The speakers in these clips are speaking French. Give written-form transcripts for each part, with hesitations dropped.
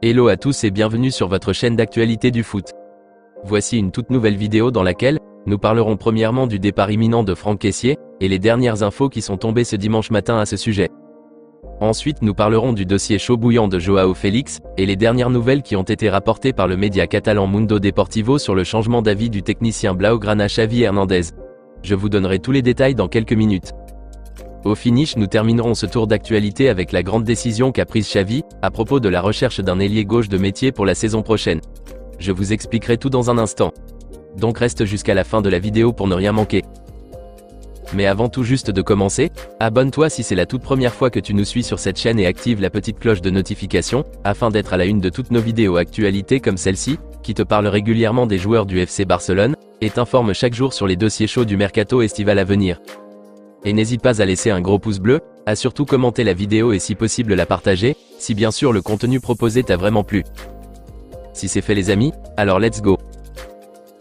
Hello à tous et bienvenue sur votre chaîne d'actualité du foot. Voici une toute nouvelle vidéo dans laquelle nous parlerons premièrement du départ imminent de Franck Kessié et les dernières infos qui sont tombées ce dimanche matin à ce sujet. Ensuite nous parlerons du dossier chaud bouillant de Joao Félix et les dernières nouvelles qui ont été rapportées par le média catalan Mundo Deportivo sur le changement d'avis du technicien blaugrana Xavi Hernandez. Je vous donnerai tous les détails dans quelques minutes. Au finish, nous terminerons ce tour d'actualité avec la grande décision qu'a prise Xavi à propos de la recherche d'un ailier gauche de métier pour la saison prochaine. Je vous expliquerai tout dans un instant. Donc reste jusqu'à la fin de la vidéo pour ne rien manquer. Mais avant tout juste de commencer, abonne-toi si c'est la toute première fois que tu nous suis sur cette chaîne et active la petite cloche de notification, afin d'être à la une de toutes nos vidéos actualités comme celle-ci, qui te parle régulièrement des joueurs du FC Barcelone, et t'informe chaque jour sur les dossiers chauds du mercato estival à venir. Et n'hésite pas à laisser un gros pouce bleu, à surtout commenter la vidéo et si possible la partager, si bien sûr le contenu proposé t'a vraiment plu. Si c'est fait les amis, alors let's go.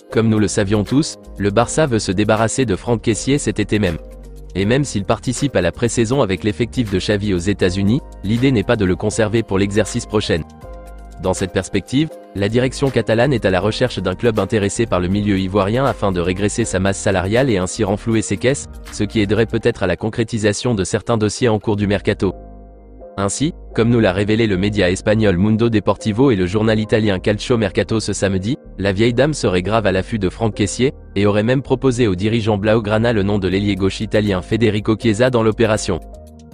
Comme nous le savions tous, le Barça veut se débarrasser de Franck Kessié cet été même. Et même s'il participe à la pré-saison avec l'effectif de Xavi aux États-Unis, l'idée n'est pas de le conserver pour l'exercice prochain. Dans cette perspective, la direction catalane est à la recherche d'un club intéressé par le milieu ivoirien afin de régresser sa masse salariale et ainsi renflouer ses caisses, ce qui aiderait peut-être à la concrétisation de certains dossiers en cours du mercato. Ainsi, comme nous l'a révélé le média espagnol Mundo Deportivo et le journal italien Calcio Mercato ce samedi, la vieille dame serait grave à l'affût de Franck Kessié, et aurait même proposé aux dirigeants blaugrana le nom de l'ailier gauche italien Federico Chiesa dans l'opération.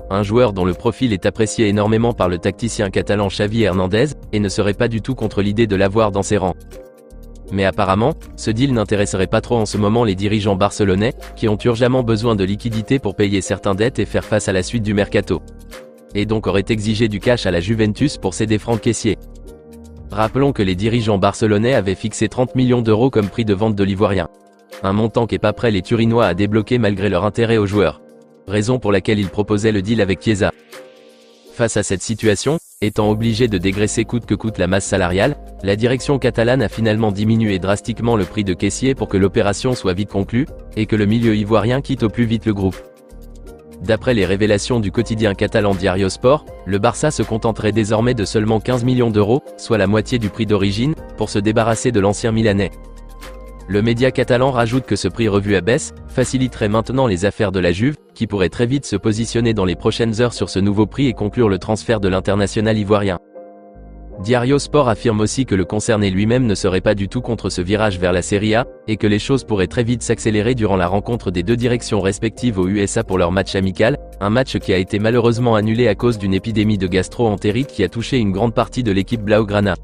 Un joueur dont le profil est apprécié énormément par le tacticien catalan Xavi Hernandez, et ne serait pas du tout contre l'idée de l'avoir dans ses rangs. Mais apparemment, ce deal n'intéresserait pas trop en ce moment les dirigeants barcelonais, qui ont urgemment besoin de liquidités pour payer certaines dettes et faire face à la suite du mercato. Et donc auraient exigé du cash à la Juventus pour céder Franck Kessié. Rappelons que les dirigeants barcelonais avaient fixé 30 millions d'euros comme prix de vente de l'Ivoirien. Un montant qu'est pas prêt les Turinois à débloquer malgré leur intérêt aux joueurs. Raison pour laquelle ils proposaient le deal avec Chiesa. Face à cette situation, étant obligé de dégraisser coûte que coûte la masse salariale, la direction catalane a finalement diminué drastiquement le prix de Kessié pour que l'opération soit vite conclue, et que le milieu ivoirien quitte au plus vite le groupe. D'après les révélations du quotidien catalan Diario Sport, le Barça se contenterait désormais de seulement 15 millions d'euros, soit la moitié du prix d'origine, pour se débarrasser de l'ancien Milanais. Le média catalan rajoute que ce prix revu à baisse faciliterait maintenant les affaires de la Juve, qui pourrait très vite se positionner dans les prochaines heures sur ce nouveau prix et conclure le transfert de l'international ivoirien. Diario Sport affirme aussi que le concerné lui-même ne serait pas du tout contre ce virage vers la Serie A, et que les choses pourraient très vite s'accélérer durant la rencontre des deux directions respectives aux USA pour leur match amical, un match qui a été malheureusement annulé à cause d'une épidémie de gastro-entérite qui a touché une grande partie de l'équipe blaugrana.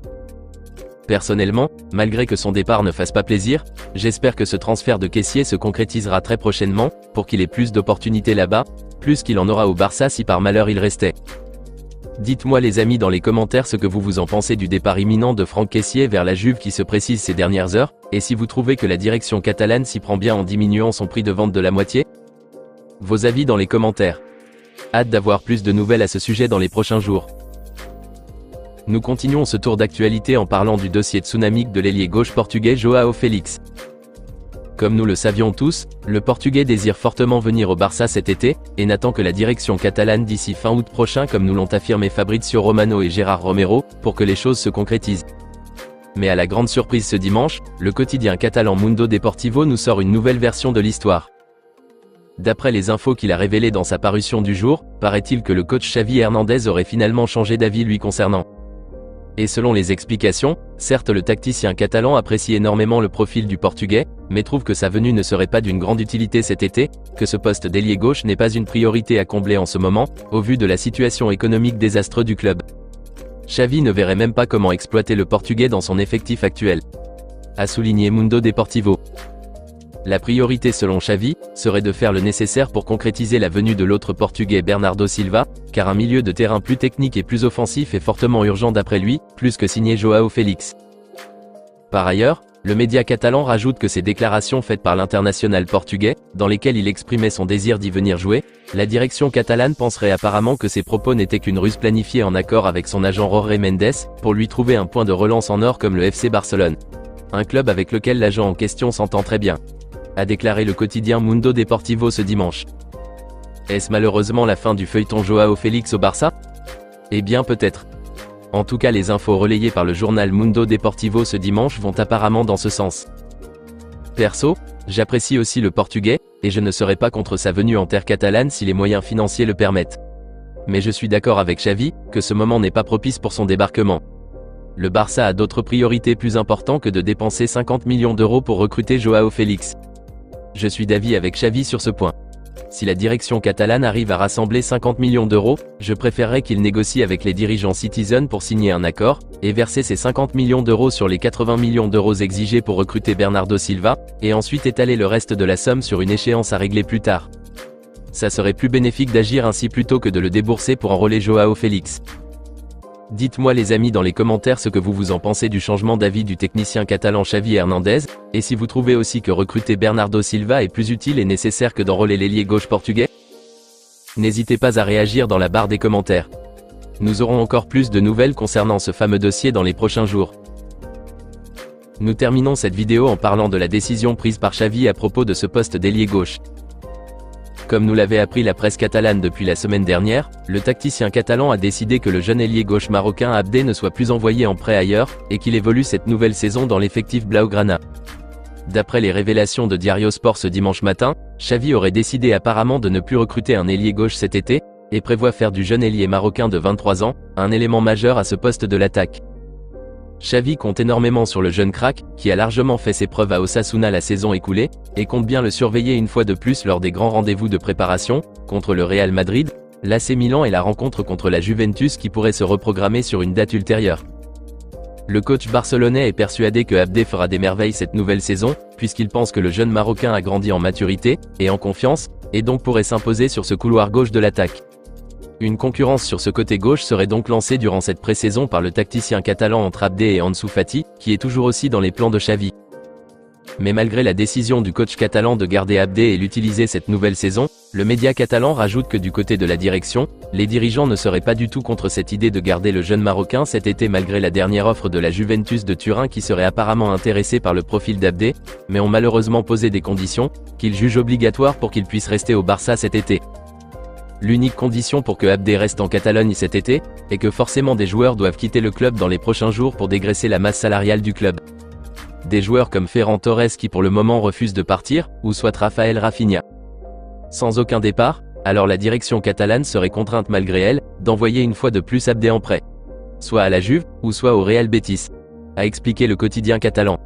Personnellement, malgré que son départ ne fasse pas plaisir, j'espère que ce transfert de Kessié se concrétisera très prochainement, pour qu'il ait plus d'opportunités là-bas, plus qu'il en aura au Barça si par malheur il restait. Dites-moi les amis dans les commentaires ce que vous en pensez du départ imminent de Franck Kessié vers la Juve qui se précise ces dernières heures, et si vous trouvez que la direction catalane s'y prend bien en diminuant son prix de vente de la moitié. Vos avis dans les commentaires. Hâte d'avoir plus de nouvelles à ce sujet dans les prochains jours. Nous continuons ce tour d'actualité en parlant du dossier tsunamique de l'ailier gauche portugais Joao Félix. Comme nous le savions tous, le Portugais désire fortement venir au Barça cet été, et n'attend que la direction catalane d'ici fin août prochain comme nous l'ont affirmé Fabrizio Romano et Gérard Romero, pour que les choses se concrétisent. Mais à la grande surprise ce dimanche, le quotidien catalan Mundo Deportivo nous sort une nouvelle version de l'histoire. D'après les infos qu'il a révélées dans sa parution du jour, paraît-il que le coach Xavi Hernandez aurait finalement changé d'avis lui concernant. Et selon les explications, certes le tacticien catalan apprécie énormément le profil du Portugais, mais trouve que sa venue ne serait pas d'une grande utilité cet été, que ce poste d'ailier gauche n'est pas une priorité à combler en ce moment, au vu de la situation économique désastreuse du club. Xavi ne verrait même pas comment exploiter le Portugais dans son effectif actuel, a souligné Mundo Deportivo. La priorité selon Xavi, serait de faire le nécessaire pour concrétiser la venue de l'autre Portugais Bernardo Silva, car un milieu de terrain plus technique et plus offensif est fortement urgent d'après lui, plus que signer Joao Félix. Par ailleurs, le média catalan rajoute que ces déclarations faites par l'international portugais, dans lesquelles il exprimait son désir d'y venir jouer, la direction catalane penserait apparemment que ces propos n'étaient qu'une ruse planifiée en accord avec son agent Jorge Mendes, pour lui trouver un point de relance en or comme le FC Barcelone. Un club avec lequel l'agent en question s'entend très bien, a déclaré le quotidien Mundo Deportivo ce dimanche. Est-ce malheureusement la fin du feuilleton Joao Félix au Barça? Eh bien peut-être. En tout cas, les infos relayées par le journal Mundo Deportivo ce dimanche vont apparemment dans ce sens. Perso, j'apprécie aussi le Portugais, et je ne serai pas contre sa venue en terre catalane si les moyens financiers le permettent. Mais je suis d'accord avec Xavi, que ce moment n'est pas propice pour son débarquement. Le Barça a d'autres priorités plus importantes que de dépenser 50 millions d'euros pour recruter Joao Félix. Je suis d'avis avec Xavi sur ce point. Si la direction catalane arrive à rassembler 50 millions d'euros, je préférerais qu'il négocie avec les dirigeants Citizen pour signer un accord, et verser ces 50 millions d'euros sur les 80 millions d'euros exigés pour recruter Bernardo Silva, et ensuite étaler le reste de la somme sur une échéance à régler plus tard. Ça serait plus bénéfique d'agir ainsi plutôt que de le débourser pour enrôler Joao Félix. Dites-moi les amis dans les commentaires ce que vous en pensez du changement d'avis du technicien catalan Xavi Hernandez, et si vous trouvez aussi que recruter Bernardo Silva est plus utile et nécessaire que d'enrôler l'ailier gauche portugais. N'hésitez pas à réagir dans la barre des commentaires. Nous aurons encore plus de nouvelles concernant ce fameux dossier dans les prochains jours. Nous terminons cette vidéo en parlant de la décision prise par Xavi à propos de ce poste d'ailier gauche. Comme nous l'avait appris la presse catalane depuis la semaine dernière, le tacticien catalan a décidé que le jeune ailier gauche marocain Abdé ne soit plus envoyé en prêt ailleurs, et qu'il évolue cette nouvelle saison dans l'effectif Blaugrana. D'après les révélations de Diario Sport ce dimanche matin, Xavi aurait décidé apparemment de ne plus recruter un ailier gauche cet été, et prévoit faire du jeune ailier marocain de 23 ans, un élément majeur à ce poste de l'attaque. Xavi compte énormément sur le jeune crack, qui a largement fait ses preuves à Osasuna la saison écoulée, et compte bien le surveiller une fois de plus lors des grands rendez-vous de préparation, contre le Real Madrid, l'AC Milan et la rencontre contre la Juventus qui pourrait se reprogrammer sur une date ultérieure. Le coach barcelonais est persuadé que Abdé fera des merveilles cette nouvelle saison, puisqu'il pense que le jeune Marocain a grandi en maturité, et en confiance, et donc pourrait s'imposer sur ce couloir gauche de l'attaque. Une concurrence sur ce côté gauche serait donc lancée durant cette pré-saison par le tacticien catalan entre Abdé et Ansu Fati, qui est toujours aussi dans les plans de Xavi. Mais malgré la décision du coach catalan de garder Abdé et l'utiliser cette nouvelle saison, le média catalan rajoute que du côté de la direction, les dirigeants ne seraient pas du tout contre cette idée de garder le jeune Marocain cet été malgré la dernière offre de la Juventus de Turin qui serait apparemment intéressée par le profil d'Abdé, mais ont malheureusement posé des conditions, qu'ils jugent obligatoires pour qu'il puisse rester au Barça cet été. L'unique condition pour que Abdé reste en Catalogne cet été, est que forcément des joueurs doivent quitter le club dans les prochains jours pour dégraisser la masse salariale du club. Des joueurs comme Ferran Torres qui pour le moment refusent de partir, ou soit Rafael Rafinha. Sans aucun départ, alors la direction catalane serait contrainte malgré elle, d'envoyer une fois de plus Abdé en prêt. Soit à la Juve, ou soit au Real Betis. A expliqué le quotidien catalan.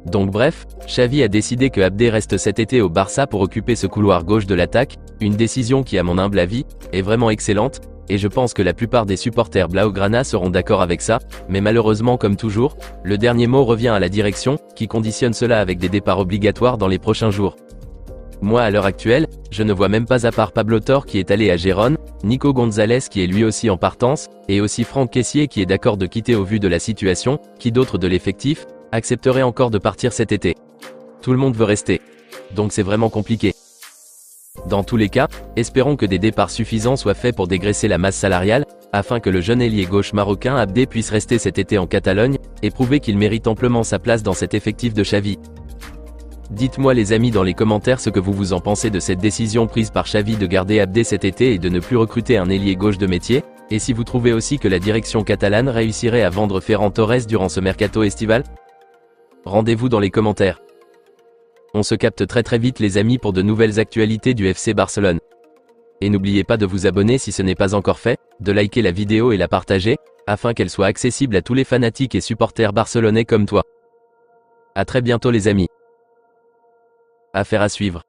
Donc bref, Xavi a décidé que Abdé reste cet été au Barça pour occuper ce couloir gauche de l'attaque, une décision qui à mon humble avis, est vraiment excellente, et je pense que la plupart des supporters Blaugrana seront d'accord avec ça, mais malheureusement comme toujours, le dernier mot revient à la direction, qui conditionne cela avec des départs obligatoires dans les prochains jours. Moi à l'heure actuelle, je ne vois même pas à part Pablo Torre qui est allé à Gérone, Nico Gonzalez qui est lui aussi en partance, et aussi Franck Kessié qui est d'accord de quitter au vu de la situation, qui d'autres de l'effectif, accepterait encore de partir cet été. Tout le monde veut rester. Donc c'est vraiment compliqué. Dans tous les cas, espérons que des départs suffisants soient faits pour dégraisser la masse salariale, afin que le jeune ailier gauche marocain Abdé puisse rester cet été en Catalogne, et prouver qu'il mérite amplement sa place dans cet effectif de Xavi. Dites-moi les amis dans les commentaires ce que vous en pensez de cette décision prise par Xavi de garder Abdé cet été et de ne plus recruter un ailier gauche de métier, et si vous trouvez aussi que la direction catalane réussirait à vendre Ferran Torres durant ce mercato estival. Rendez-vous dans les commentaires. On se capte très vite les amis pour de nouvelles actualités du FC Barcelone. Et n'oubliez pas de vous abonner si ce n'est pas encore fait, de liker la vidéo et la partager, afin qu'elle soit accessible à tous les fanatiques et supporters barcelonais comme toi. À très bientôt les amis. Affaire à suivre.